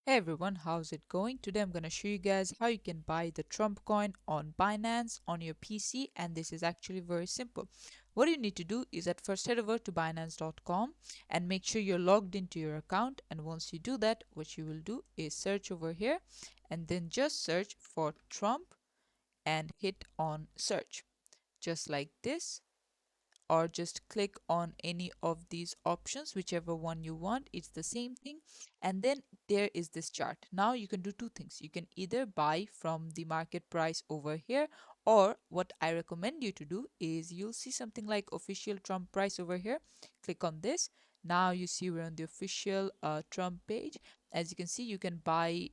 Hey everyone, how's it going? Today I'm going to show you guys how you can buy the Trump coin on Binance on your PC, and this is actually very simple. What you need to do is at first head over to binance.com and make sure you're logged into your account, and once you do that, what you will do is search over here and then just search for Trump and hit on search just like this, or just click on any of these options, whichever one you want. It's the same thing. And then there is this chart. Now you can do two things. You can either buy from the market price over here, or what I recommend you to do is you'll see something like official Trump price over here. Click on this. Now you see we're on the official Trump page. As you can see, you can buy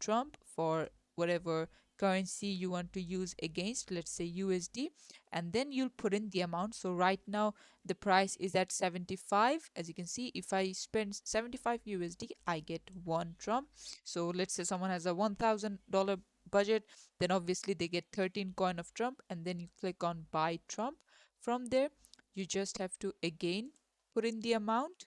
Trump for whatever currency you want to use against, let's say USD, and then you'll put in the amount. So right now the price is at 75. As you can see, if I spend 75 USD, I get one Trump. So let's say someone has a $1,000 budget, then obviously they get 13 coin of Trump, and then you click on buy Trump. From there, you just have to again put in the amount,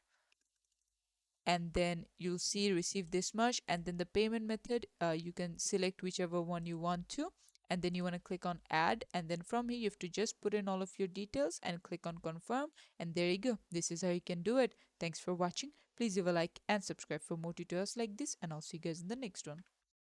and then you'll see receive this much. And then the payment method, you can select whichever one you want to, and then you want to click on add, and then from here you have to just put in all of your details and click on confirm, and there you go. This is how you can do it. Thanks for watching. Please leave a like and subscribe for more tutorials like this, and I'll see you guys in the next one.